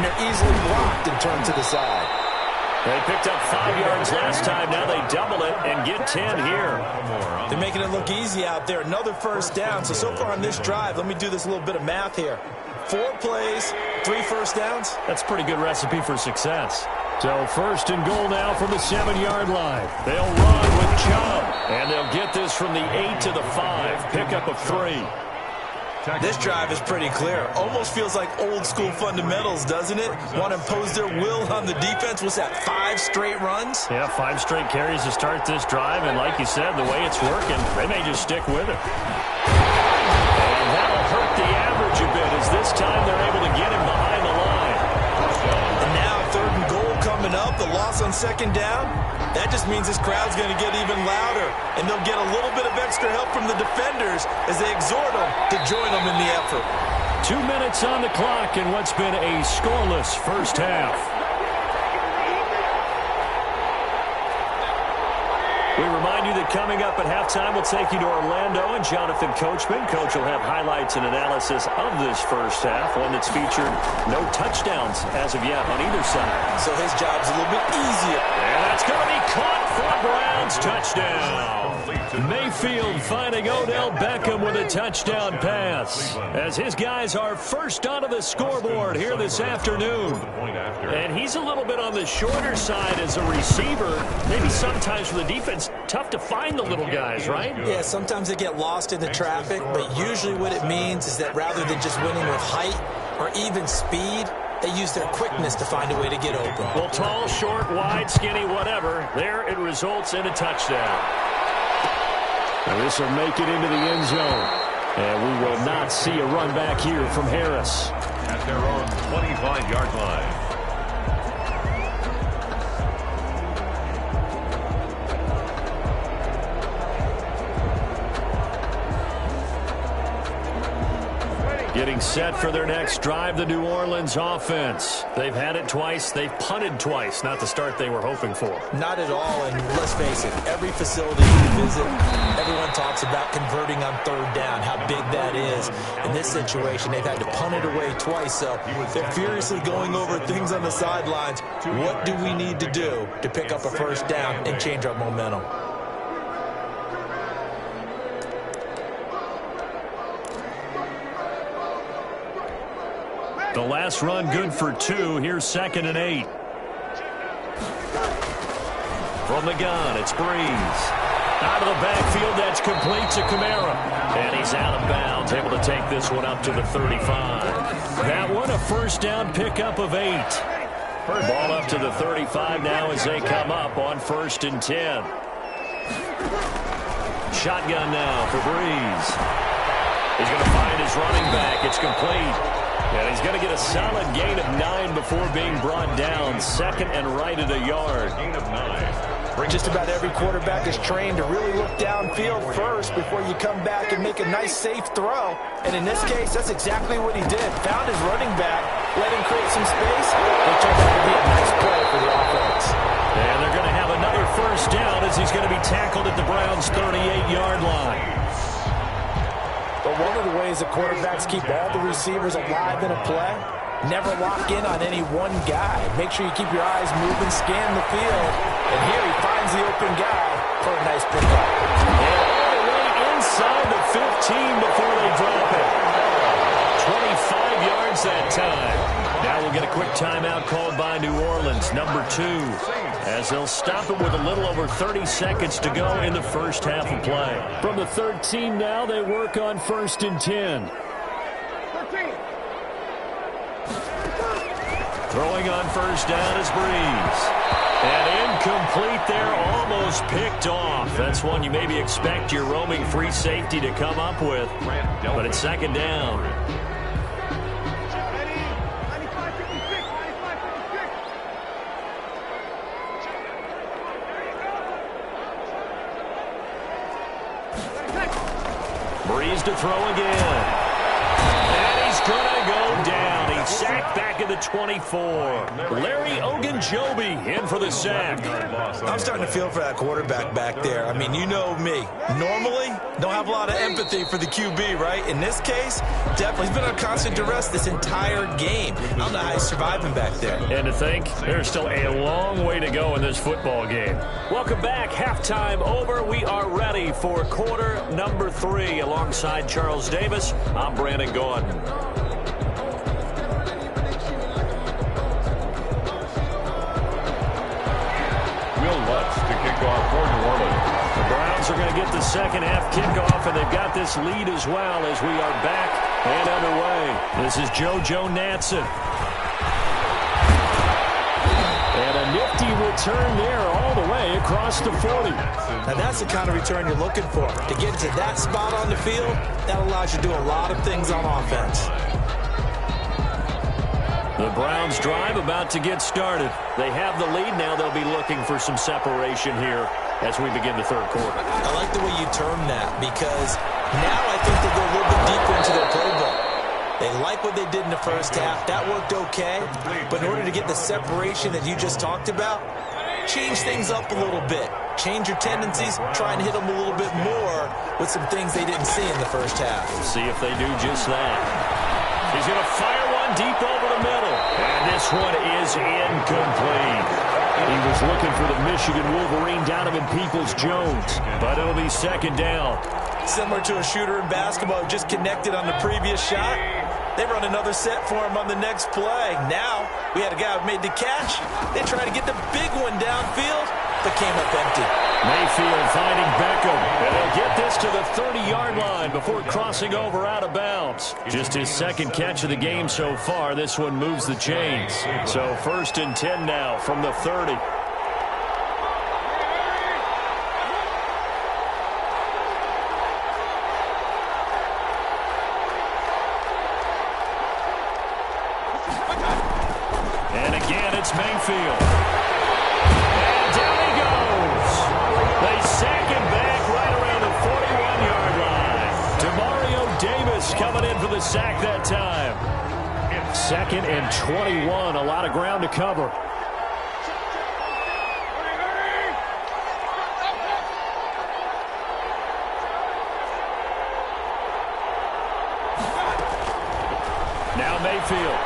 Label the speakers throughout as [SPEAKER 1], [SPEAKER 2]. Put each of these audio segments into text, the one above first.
[SPEAKER 1] and they're easily blocked and turned to the side.
[SPEAKER 2] They picked up 5 yards last time. Now they double it and get 10 here.
[SPEAKER 1] They're making it look easy out there. Another first down. So far on this drive, let me do this little bit of math here. 4 plays, 3 first downs.
[SPEAKER 2] That's a pretty good recipe for success. So first and goal now from the 7-yard line. They'll run with Chubb, and they'll get this from the 8 to the 5. Pickup of 3.
[SPEAKER 1] This drive is pretty clear. Almost feels like old school fundamentals, doesn't it? Want to impose their will on the defense. What's that, 5 straight runs?
[SPEAKER 2] Yeah, 5 straight carries to start this drive, and like you said, the way it's working, they may just stick with it. And that'll hurt the average a bit, as this time they're able to get him behind the line.
[SPEAKER 1] And now 3rd and goal coming up, the loss on 2nd down. That just means this crowd's going to get even louder, and they'll get a little bit of extra help from the defenders as they exhort them to join them in the effort.
[SPEAKER 2] 2 minutes on the clock in what's been a scoreless first half. We remind you that coming up at halftime, we'll take you to Orlando and Jonathan Coachman. Coach will have highlights and analysis of this first half, one that's featured no touchdowns as of yet on either side.
[SPEAKER 1] So his job's a little bit easier.
[SPEAKER 2] And that's going to be caught for a Browns touchdown. Mayfield finding Odell Beckham with a touchdown pass, as his guys are first onto the scoreboard here this afternoon. And he's a little bit on the shorter side as a receiver. Maybe sometimes for the defense, tough to find the little guys, right?
[SPEAKER 1] Yeah, sometimes they get lost in the traffic, but usually what it means is that rather than just winning with height or even speed, they use their quickness to find a way to get open.
[SPEAKER 2] Well, tall, short, wide, skinny, whatever, there it results in a touchdown. And this will make it into the end zone. And we will not see a run back here from Harris.
[SPEAKER 3] At their own 25-yard line.
[SPEAKER 2] Getting set for their next drive, the New Orleans offense. They've had it twice. They've punted twice. Not the start they were hoping for.
[SPEAKER 1] Not at all, and let's face it, every facility you visit, everyone talks about converting on 3rd down, how big that is. In this situation, they've had to punt it away twice, so they're furiously going over things on the sidelines. What do we need to do to pick up a first down and change our momentum?
[SPEAKER 2] The last run good for 2. Here's 2nd and 8. From the gun, it's Breeze. Out of the backfield, that's complete to Kamara. And he's out of bounds, able to take this one up to the 35. That one, a first down pickup of 8. Ball up to the 35 now as they come up on 1st and 10. Shotgun now for Breeze. He's going to find his running back. It's complete. And he's going to get a solid gain of 9 before being brought down. 2nd and right at a yard.
[SPEAKER 3] Gain of 9.
[SPEAKER 1] Just about every quarterback is trained to really look downfield first before you come back and make a nice, safe throw. And in this case, that's exactly what he did. Found his running back, let him create some space. It turned out to be a nice play for the offense.
[SPEAKER 2] And they're going to have another first down as he's going to be tackled at the Browns' 38-yard line.
[SPEAKER 1] But one of the ways that quarterbacks keep all the receivers alive in a play, never lock in on any one guy. Make sure you keep your eyes moving, scan the field. And here he finds the open guy for a nice pickup.
[SPEAKER 2] And all the way inside the 15 before they drop it. 25 yards that time. Now we'll get a quick timeout called by New Orleans, number 2, as they'll stop it with a little over 30 seconds to go in the first half of play. From the 13 now, they work on 1st and 10. Throwing on first down is Breeze. And incomplete there, almost picked off. That's one you maybe expect your roaming free safety to come up with. But it's 2nd down. Breeze to throw again. And he's going to go down. He sacked sack back at the 24. Larry Ogunjobi in for the sack.
[SPEAKER 1] I'm starting to feel for that quarterback back there. I mean, you know me. Normally, don't have a lot of empathy for the QB, right? In this case, definitely. He's been on constant duress this entire game. I don't know how he's surviving back there.
[SPEAKER 2] And to think, there's still a long way to go in this football game. Welcome back. Halftime over. We are ready for quarter number 3. Alongside Charles Davis, I'm Brandon Gordon.
[SPEAKER 3] To kick off for New Orleans.
[SPEAKER 2] The Browns are going to get the second half kickoff, and they've got this lead as well as we are back and underway. This is JoJo Natson. And a nifty return there all the way across the 40.
[SPEAKER 1] Now that's the kind of return you're looking for. To get to that spot on the field, that allows you to do a lot of things on offense.
[SPEAKER 2] The Browns drive about to get started. They have the lead. Now they'll be looking for some separation here as we begin the third quarter.
[SPEAKER 1] I like the way you term that because now I think they go a little bit deeper into their playbook. They like what they did in the first half. That worked okay. But in order to get the separation that you just talked about, change things up a little bit. Change your tendencies. Try and hit them a little bit more with some things they didn't see in the first half.
[SPEAKER 2] We'll see if they do just that. He's going to fire one deep over the middle. And this one is incomplete. He was looking for the Michigan Wolverine, Donovan Peoples-Jones. But it'll be second down.
[SPEAKER 1] Similar to a shooter in basketball who just connected on the previous shot. They run another set for him on the next play. Now, we had a guy who made the catch. They tried to get the big one downfield, but came up empty.
[SPEAKER 2] Mayfield finding Beckham. And they'll get this to the 30-yard line before crossing over out of bounds. Just his second catch of the game so far. This one moves the chains. So 1st and 10 now from the 30. And again, it's Mayfield. And down he goes. They sack him back right around the 41-yard line. Demario Davis coming in for the sack that time. 2nd and 21. A lot of ground to cover. Now Mayfield.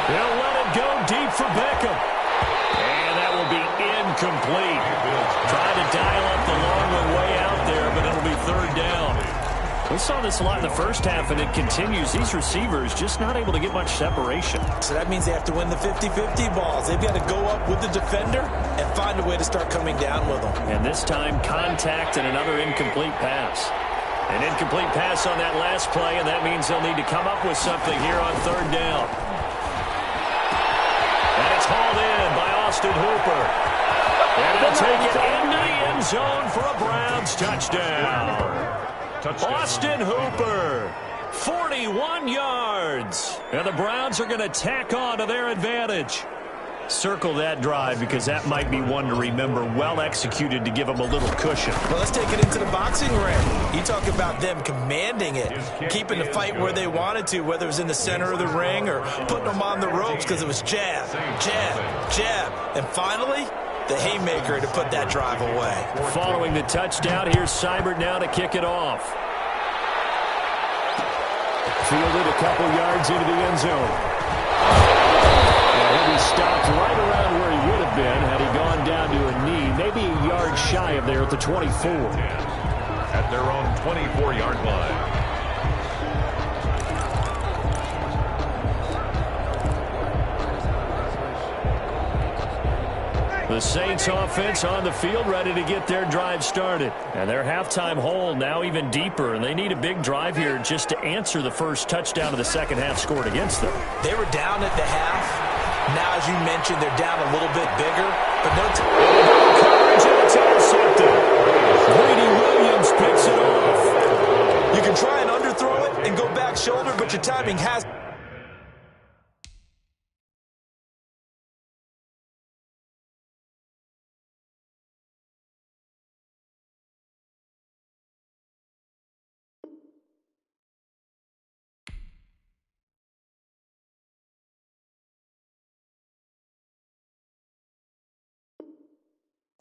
[SPEAKER 2] He'll let it go deep for Beckham. And that will be incomplete. Trying to dial up the long way out there, but it'll be 3rd down. We saw this a lot in the first half, and it continues. These receivers just not able to get much separation.
[SPEAKER 1] So that means they have to win the 50-50 balls. They've got to go up with the defender and find a way to start coming down with them.
[SPEAKER 2] And this time, contact and another incomplete pass. An incomplete pass on that last play, and that means they'll need to come up with something here on 3rd down. And it's hauled in by Austin Hooper. And they'll take it into the end zone for a Browns touchdown. Austin Hooper, 41 yards. And the Browns are going to tack on to their advantage. Circle that drive because that might be one to remember. Well executed to give them a little cushion.
[SPEAKER 1] Well, let's take it into the boxing ring. You talk about them commanding it, keeping the fight where they wanted to, whether it was in the center of the ring or putting them on the ropes because it was jab, jab, jab. And finally, the haymaker to put that drive away.
[SPEAKER 2] Following the touchdown, here's Seibert now to kick it off. Fielded a couple yards into the end zone. He stopped right around where he would have been had he gone down to a knee, maybe a yard shy of there at the 24.
[SPEAKER 3] At their own 24-yard line.
[SPEAKER 2] The Saints offense on the field ready to get their drive started. And their halftime hole now even deeper, and they need a big drive here just to answer the first touchdown of the second half scored against them.
[SPEAKER 1] They were down at the half. Now, as you mentioned, they're down a little bit bigger, but no
[SPEAKER 2] coverage intercepted. Greedy Williams picks it off.
[SPEAKER 1] You can try and underthrow it and go back shoulder, but your timing has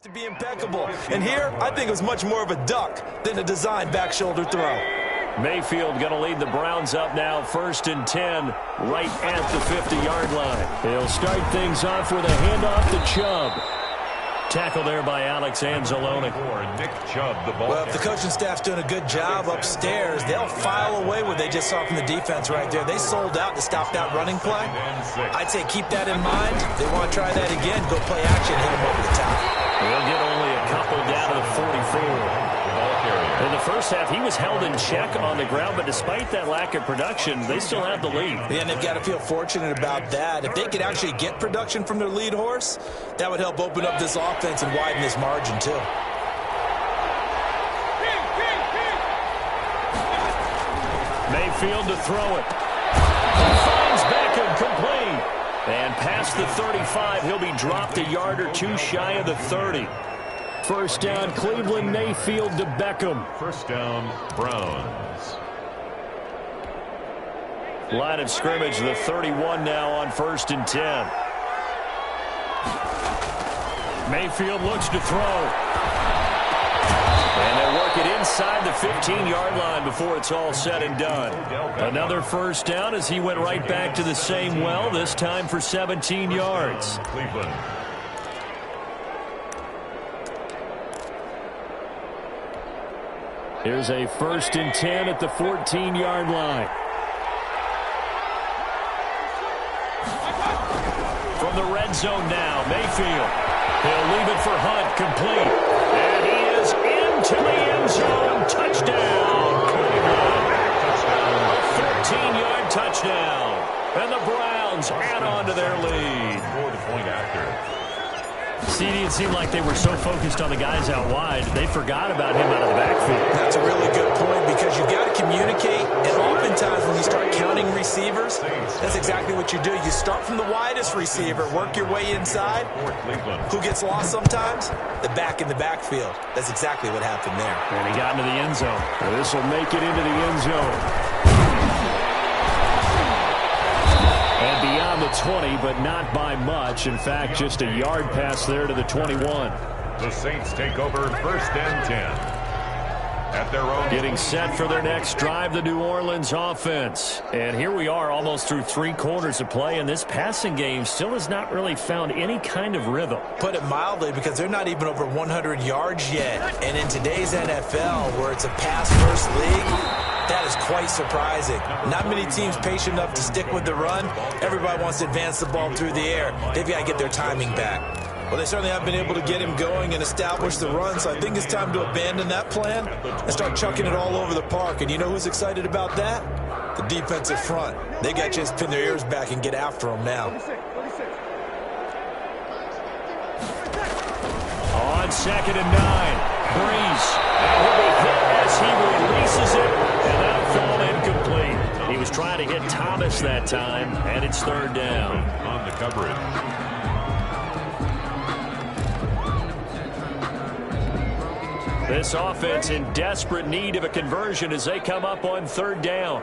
[SPEAKER 1] To be impeccable. And here, I think it was much more of a duck than a designed back shoulder throw.
[SPEAKER 2] Mayfield going to lead the Browns up now, 1st and 10, right at the 50-yard line. He'll start things off with a handoff to Chubb. Tackle there by Alex Anzalone.
[SPEAKER 3] Nick Chubb, the ball.
[SPEAKER 1] Well, if the coaching staff's doing a good job upstairs, they'll file away what they just saw from the defense right there. They sold out to stop that running play. I'd say keep that in mind. If they want to try that again, go play action, hit them over the top.
[SPEAKER 2] They'll get only a couple down to the 44. In the first half, he was held in check on the ground, but despite that lack of production, they still have the lead.
[SPEAKER 1] And they've got to feel fortunate about that. If they could actually get production from their lead horse, that would help open up this offense and widen this margin, too.
[SPEAKER 2] Mayfield to throw it. He finds Beckham complete. And past the 35, he'll be dropped a yard or two shy of the 30. First down, Cleveland. Mayfield to Beckham.
[SPEAKER 3] First down, Browns.
[SPEAKER 2] Line of scrimmage, the 31 now on 1st and 10. Mayfield looks to throw. And they work it inside the 15-yard line before it's all said and done. Another first down as he went right back to the same well, this time for 17 yards.
[SPEAKER 3] Cleveland.
[SPEAKER 2] Here's a 1st and 10 at the 14-yard line. From the red zone now, Mayfield. He'll leave it for Hunt, complete. And he is into the end zone. Touchdown, Cleveland. A 13-yard touchdown. And the Browns add on to their lead.
[SPEAKER 3] For the point after.
[SPEAKER 2] CD, it seemed like they were so focused on the guys out wide, they forgot about him out of the backfield.
[SPEAKER 1] That's a really good point because you've got to communicate, and oftentimes when you start counting receivers, that's exactly what you do. You start from the widest receiver, work your way inside. Who gets lost sometimes? The back in the backfield. That's exactly what happened there.
[SPEAKER 2] And he got into the end zone. Well, this will make it into the end zone. And beyond the 20, but not by much. In fact, just a yard pass there to the 21.
[SPEAKER 3] The Saints take over 1st and 10. At their own.
[SPEAKER 2] Getting set for their next drive, the New Orleans offense. And here we are almost through 3 quarters of play, and this passing game still has not really found any kind of rhythm.
[SPEAKER 1] Put it mildly, because they're not even over 100 yards yet. And in today's NFL, where it's a pass-first league, that is quite surprising. Not many teams patient enough to stick with the run. Everybody wants to advance the ball through the air. They've got to get their timing back. Well, they certainly haven't been able to get him going and establish the run, so I think it's time to abandon that plan and start chucking it all over the park. And you know who's excited about that? The defensive front. They got a chance to pin their ears back and get after him now.
[SPEAKER 2] On 2nd and 9, Breeze. And he'll be hit as he releases it, and that'll fall incomplete. He was trying to hit Thomas that time, and it's 3rd down.
[SPEAKER 3] On the coverage.
[SPEAKER 2] This offense in desperate need of a conversion as they come up on 3rd down.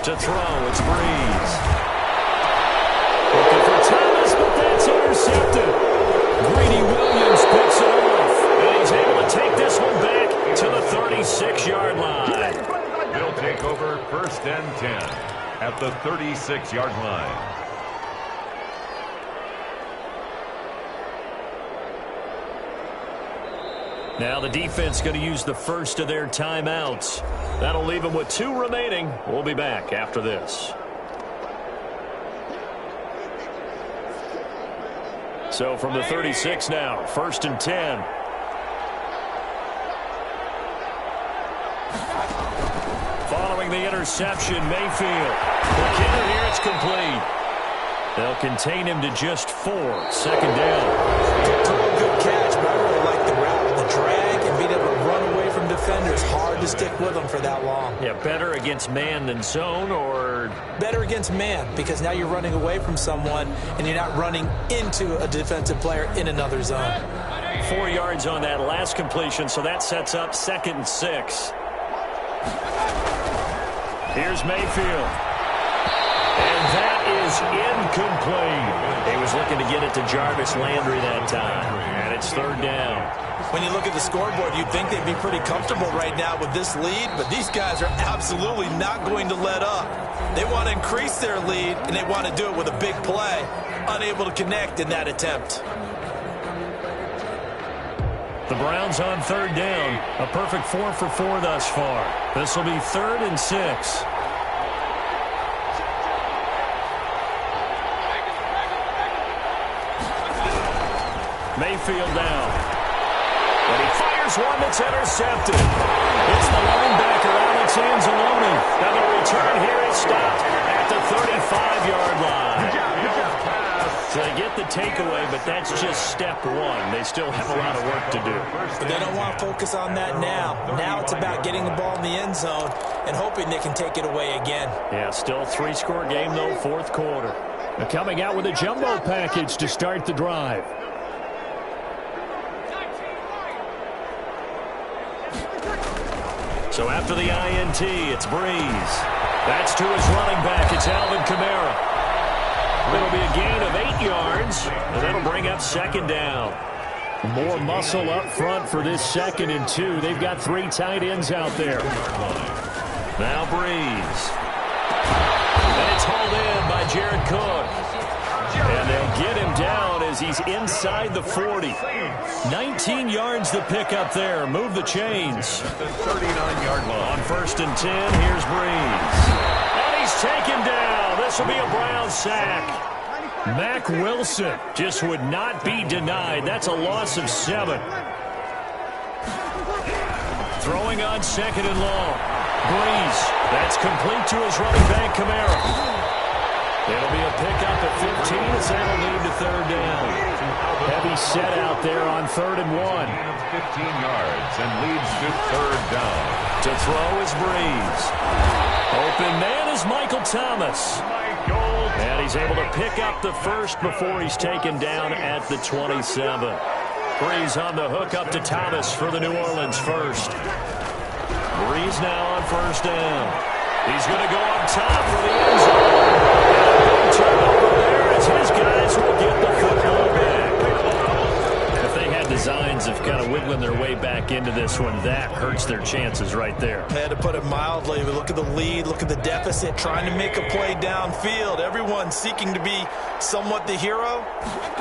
[SPEAKER 2] To throw, it's Breeze. Looking for Thomas, but that's intercepted. Greedy Williams picks it off, and he's able to take this one back to the 36-yard line.
[SPEAKER 3] They'll take over 1st and 10 at the 36-yard line.
[SPEAKER 2] Now the defense going to use the first of their timeouts. That'll leave them with 2 remaining. We'll be back after this. So from the 36 now, 1st and 10. Following the interception, Mayfield. The kicker here, it's complete. They'll contain him to just 4. 2nd down.
[SPEAKER 1] Good catch, but I really like the route, the drag, and being able to run away from defenders. Hard to stick with them for that long.
[SPEAKER 2] Yeah, better against man than zone, or
[SPEAKER 1] better against man, because now you're running away from someone and you're not running into a defensive player in another zone.
[SPEAKER 2] 4 yards on that last completion, so that sets up 2nd and 6. Here's Mayfield. And that is incomplete. He was looking to get it to Jarvis Landry that time. And it's third down.
[SPEAKER 1] When you look at the scoreboard, you'd think they'd be pretty comfortable right now with this lead, but these guys are absolutely not going to let up. They want to increase their lead, and they want to do it with a big play. Unable to connect in that attempt.
[SPEAKER 2] The Browns on third down. A perfect 4 for 4 thus far. This will be 3rd and 6. Mayfield down. And he fires one that's intercepted. It's the linebacker, Alex Anzalone. Now the return here is stopped at the 35-yard line. So they get the takeaway, but that's just step one. They still have a lot of work to do.
[SPEAKER 1] But they don't want to focus on that now. Now it's about getting the ball in the end zone and hoping they can take it away again.
[SPEAKER 2] Yeah, still a 3-score game, though, fourth quarter. They're coming out with a jumbo package to start the drive. So after the INT, it's Breeze. That's to his running back. It's Alvin Kamara. It'll be a gain of 8 yards, and that'll bring up second down. More muscle up front for this 2nd and 2. They've got 3 tight ends out there. Now Breeze. And it's hauled in by Jared Cook. And they'll get him down as he's inside the 40. 19 yards to pick up there. Move the chains.
[SPEAKER 3] 39-yard line.
[SPEAKER 2] On 1st and 10, here's Breeze. And he's taken down. This will be a Brown sack. Mack Wilson just would not be denied. That's a loss of 7. Throwing on 2nd and long. Breeze. That's complete to his running back, Kamara. It'll be a pickup at 15 as that'll lead to third down. Heavy set out there on 3rd and 1.
[SPEAKER 3] 15 yards and leads to third down.
[SPEAKER 2] To throw is Breeze. Open man is Michael Thomas. And he's able to pick up the first before he's taken down at the 27. Breeze on the hook up to Thomas for the New Orleans first. Breeze now on 1st down. He's going to go up top for the end zone. Turnover there as his guys will get the football back. If they had designs of kind of wiggling their way back into this one, that hurts their chances right there.
[SPEAKER 1] I had to put it mildly, but look at the lead, look at the deficit, trying to make a play downfield. Everyone seeking to be somewhat the hero.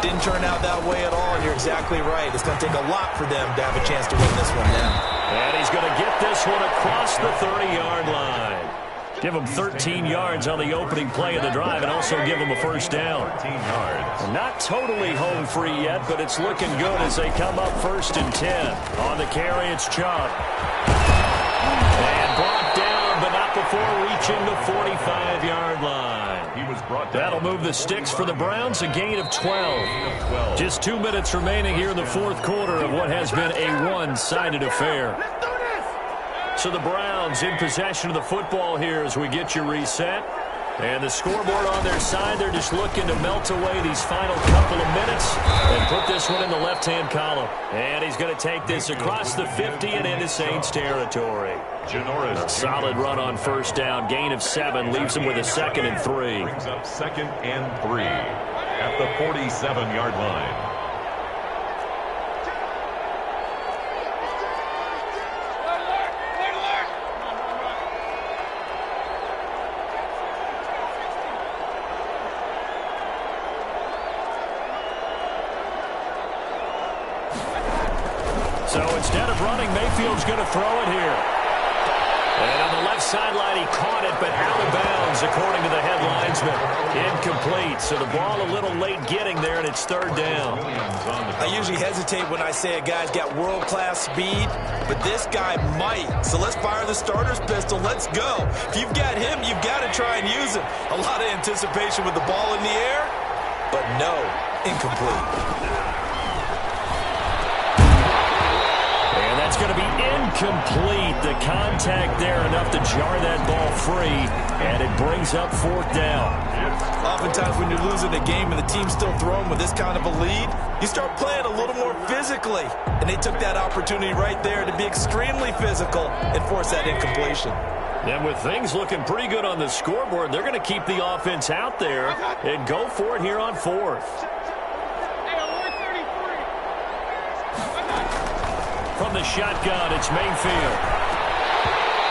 [SPEAKER 1] Didn't turn out that way at all, and you're exactly right. It's going to take a lot for them to have a chance to win this one now.
[SPEAKER 2] And he's going to get this one across the 30-yard line. Give them 13 yards on the opening play of the drive and also give them a first down.
[SPEAKER 3] 13 yards.
[SPEAKER 2] Not totally home free yet, but it's looking good as they come up 1st and 10. On the carry, it's Chubb. And brought down, but not before reaching the 45-yard line.
[SPEAKER 3] He was brought down.
[SPEAKER 2] That'll move the sticks for the Browns, a gain of 12. Just 2 minutes remaining here in the fourth quarter of what has been a one-sided affair. So the Browns in possession of the football here as we get you reset. And the scoreboard on their side, they're just looking to melt away these final couple of minutes and put this one in the left-hand column. And he's going to take this across the 50 and into Saints territory. A solid run on 1st down, gain of 7, leaves him with a 2nd and 3.
[SPEAKER 3] Brings up 2nd and 3 at the 47-yard line.
[SPEAKER 2] So instead of running, Mayfield's going to throw it here. And on the left sideline, he caught it, but out of bounds, according to the head linesman. Incomplete. So the ball a little late getting there, and it's 3rd down.
[SPEAKER 1] I usually hesitate when I say a guy's got world-class speed, but this guy might. So let's fire the starter's pistol. Let's go. If you've got him, you've got to try and use him. A lot of anticipation with the ball in the air, but no, incomplete.
[SPEAKER 2] That's going to be incomplete. The contact there enough to jar that ball free, and it brings up 4th down.
[SPEAKER 1] Oftentimes when you're losing a game and the team's still throwing with this kind of a lead, you start playing a little more physically. And they took that opportunity right there to be extremely physical and force that incompletion.
[SPEAKER 2] And with things looking pretty good on the scoreboard, they're going to keep the offense out there and go for it here on fourth. From the shotgun, it's Mayfield.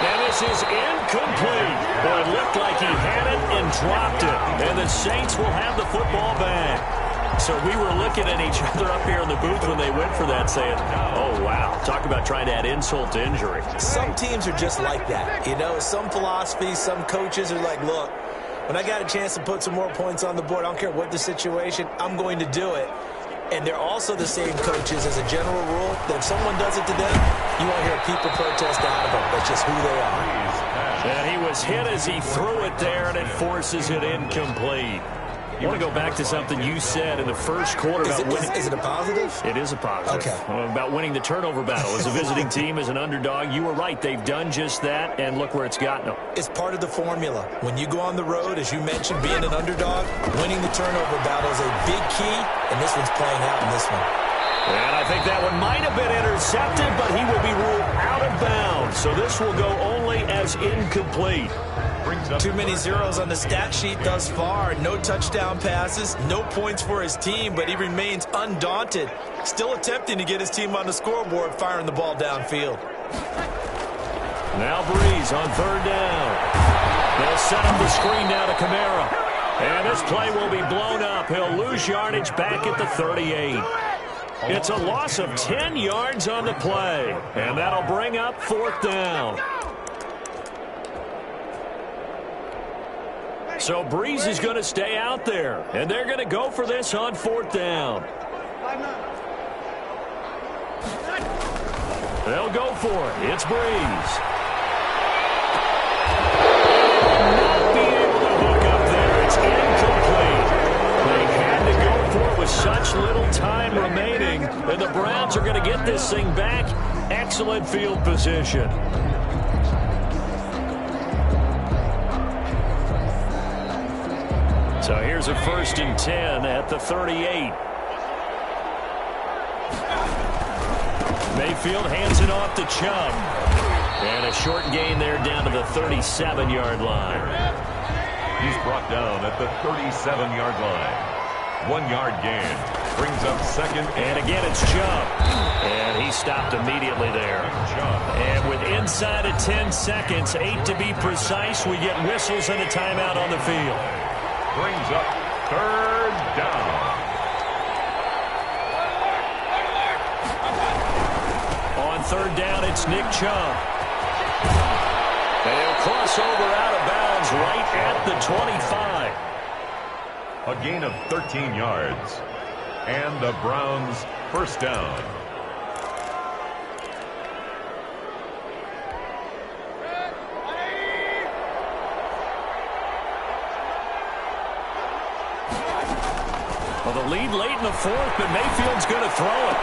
[SPEAKER 2] And this is incomplete. Boy, it looked like he had it and dropped it. And the Saints will have the football back. So we were looking at each other up here in the booth when they went for that, saying, oh, wow. Talk about trying to add insult to injury.
[SPEAKER 1] Some teams are just like that. You know, some philosophies, some coaches are like, look, when I got a chance to put some more points on the board, I don't care what the situation, I'm going to do it. And they're also the same coaches as a general rule that if someone does it to them, you won't hear people protest out of them. That's just who they are.
[SPEAKER 2] And he was hit as he threw it there, and it forces it incomplete. I want to go back to something you said in the first quarter about winning.
[SPEAKER 1] Is it a positive?
[SPEAKER 2] It is a positive.
[SPEAKER 1] Okay.
[SPEAKER 2] About winning the turnover battle. As a visiting team, as an underdog, you were right. They've done just that, and look where it's gotten them.
[SPEAKER 1] It's part of the formula. When you go on the road, as you mentioned, being an underdog, winning the turnover battle is a big key, and this one's playing out in this one.
[SPEAKER 2] And I think that one might have been intercepted, but he will be ruled out of bounds. So this will go only as incomplete.
[SPEAKER 1] Too many zeros on the stat sheet thus far. No touchdown passes, no points for his team, but he remains undaunted. Still attempting to get his team on the scoreboard, firing the ball downfield.
[SPEAKER 2] Now Breeze on third down. They'll set up the screen now to Kamara. And this play will be blown up. He'll lose yardage back at the 38. It's a loss of 10 yards on the play. And that'll bring up fourth down. So Breeze is going to stay out there, and they're going to go for this on fourth down. They'll go for it. It's Breeze. Not be able to hook up there. It's incomplete. They had to go for it with such little time remaining, and the Browns are going to get this thing back. Excellent field position. So here's a 1st and 10 at the 38. Mayfield hands it off to Chubb. And a short gain there down to the 37-yard line.
[SPEAKER 3] He's brought down at the 37-yard line. 1 yard gain. Brings up second.
[SPEAKER 2] And again, it's Chubb. And he stopped immediately there. And with inside of 10 seconds, 8 to be precise, we get whistles and a timeout on the field.
[SPEAKER 3] Brings up third down.
[SPEAKER 2] On third down, it's Nick Chubb. And he'll cross over out of bounds right at the 25.
[SPEAKER 3] A gain of 13 yards. And the Browns first down.
[SPEAKER 2] Well, the lead late in the fourth, but Mayfield's going to throw it.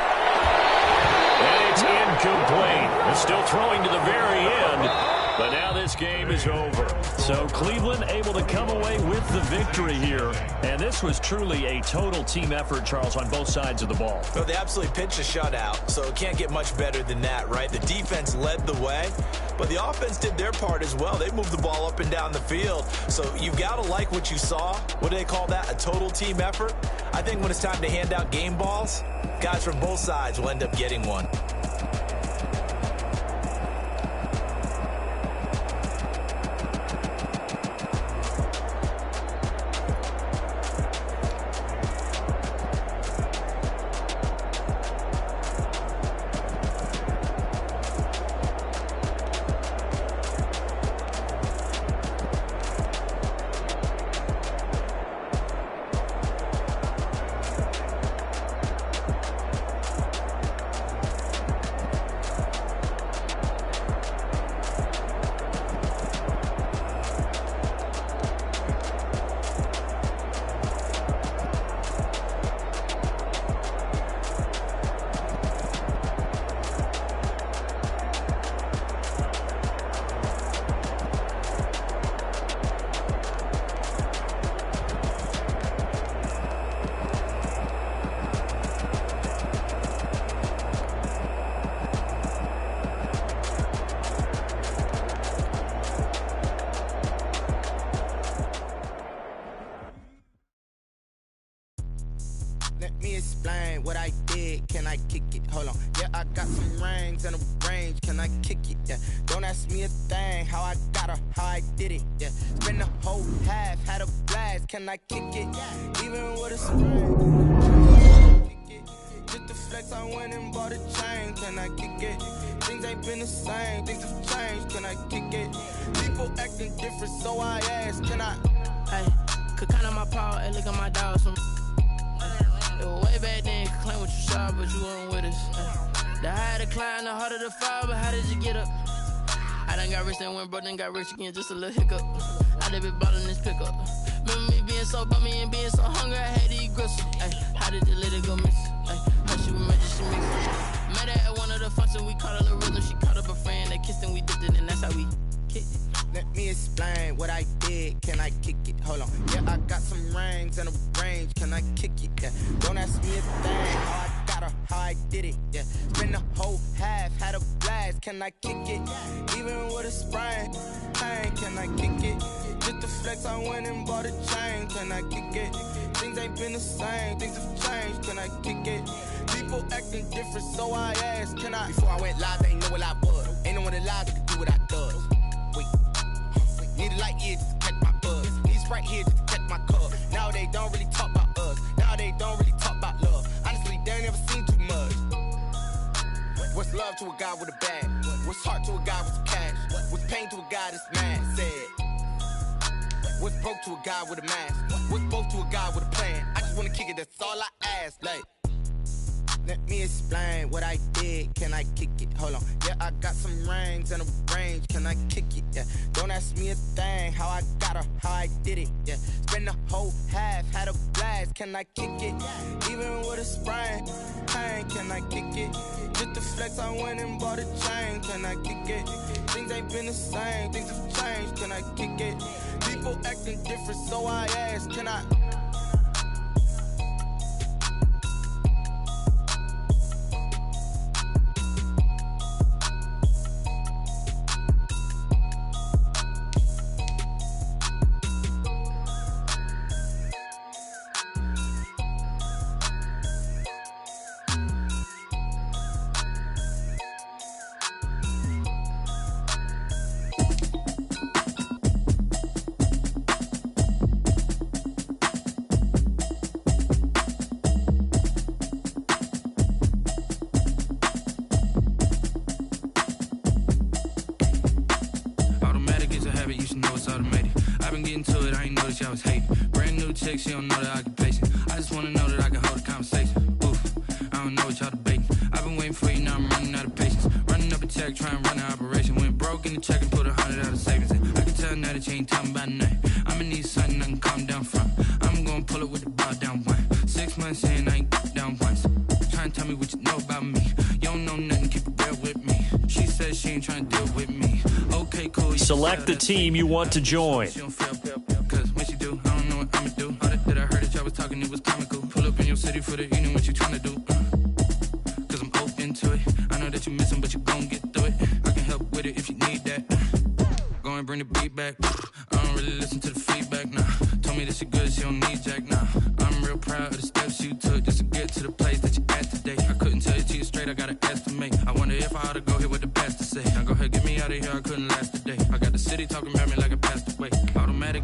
[SPEAKER 2] And it's incomplete. It's still throwing to the very end, but now this game is over. So Cleveland able to come away with the victory here. And this was truly a total team effort, Charles, on both sides of the ball.
[SPEAKER 1] Well, they absolutely pitched a shutout, so it can't get much better than that, right? The defense led the way, but the offense did their part as well. They moved the ball up and down the field. So you've got to like what you saw. What do they call that? A total team effort? I think when it's time to hand out game balls, guys from both sides will end up getting one.
[SPEAKER 4] explain what I did. Can I kick it? Hold on. Yeah, I got some rings and a range. Can I kick it? Yeah. Don't ask me a thing. How I got her, how I did it. Yeah. Spend the whole half, had a blast. Can I kick it? Even with a spring. Kick it. Just the flex, I went and bought a chain. Can I kick it? Things ain't been the same. Things have changed. Can I kick it? People acting different, so I ask. Can I?
[SPEAKER 5] Hey, could count on my power. Hey, look at my dog. Some. Way back then, could claim what you saw, but you weren't with us. The higher the climb, the harder the fall, but how did you get up? I done got rich, then went broke, then got rich again, just a little hiccup. I done been ballin' this pickup. Remember me being so bummy and being so hungry, I had to eat gristle. Ay, how did the little go miss? Ay, how she was magic, she mixed it. Met her at one of the functions, we caught a little rhythm. She caught up a friend, they kissed and we dipped it, and that's how we kicked it.
[SPEAKER 4] Let me explain what I did. Can I kick it? Hold on. Yeah, I got some rings and a range. Can I kick it? Yeah. Don't ask me a thing. How I got her, how I did it. Yeah. Spend the whole half, had a blast. Can I kick it? Even with a sprain. Hey, can I kick it? Just the flex, I went and bought a chain. Can I kick it? Things ain't been the same. Things have changed. Can I kick it? People acting different, so I asked. Can I? Before I went live, they ain't know what I was. Ain't no one alive that could do what I does. Wait. Need a light here just to catch my buzz. Need Sprite here just to catch my cup. Now they don't really talk about us. Now they don't really talk about love. Honestly, they ain't never seen too much. What's love to a guy with a bag? What's heart to a guy with some cash? What's pain to a guy that's mad? Said. What's broke to a guy with a mask? What's both to a guy with a plan? I just wanna kick it, that's all I ask. Like, let me explain what I did. Can I kick it? Hold on. Yeah, I got some rings and a range. Can I kick it? Yeah. Don't ask me a thing. How I got her, how I did it. Yeah. Spend the whole half, had a blast. Can I kick it? Even with a sprain. Hey, can I kick it? Just the flex, I went and bought a chain. Can I kick it? Things ain't been the same. Things have changed. Can I kick it? People acting different, so I ask. Can I?
[SPEAKER 6] I was hating. Brand new chick, she don't know the occupation. I just wanna know that I can hold a conversation. Oof, I don't know what y'all debating. I've been waiting for you, now I'm running out of patience. Running up a check, trying to run an operation. Went broke in the check and put 100 out of savings in. I can tell now that you ain't talking about nothing. I'ma need something I can calm down from. I'm gonna pull it with the ball down one. 6 months in, I ain't down once. Trying to tell me what you know about me. You don't know nothing, keep it real with me. She says she ain't trying to deal with me. Okay, cool.
[SPEAKER 2] Select the team you want to join.
[SPEAKER 6] Talking, it was comical. Pull up in your city for the evening, what you trying to do? Cause I'm open to it. I know that you missing, but you gon' get through it. I can help with it if you need that. Go and bring the beat back. I don't really listen to the feedback, nah. Told me that she good, she don't need jack, nah. I'm real proud of the steps you took just to get to the place that you at today. I couldn't tell you to you straight, I gotta estimate. I wonder if I ought to go here with the best to say. Now go ahead, get me out of here, I couldn't last today. I got the city talking about me like I passed away.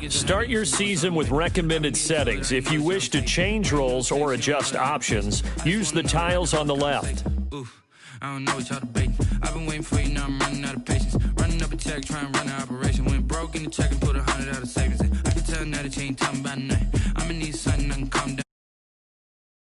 [SPEAKER 2] Start your season with recommended settings. If you wish to change roles or adjust options, use the tiles on the left.
[SPEAKER 6] Oof, I don't know what y'all debating. I've been waiting for you, now I'm running out of patience. Running up a check, trying to run an operation. Went broke in the check and put 100 out of savings in. I can tell now that you ain't talking about nothing. I'ma need something I can calm down.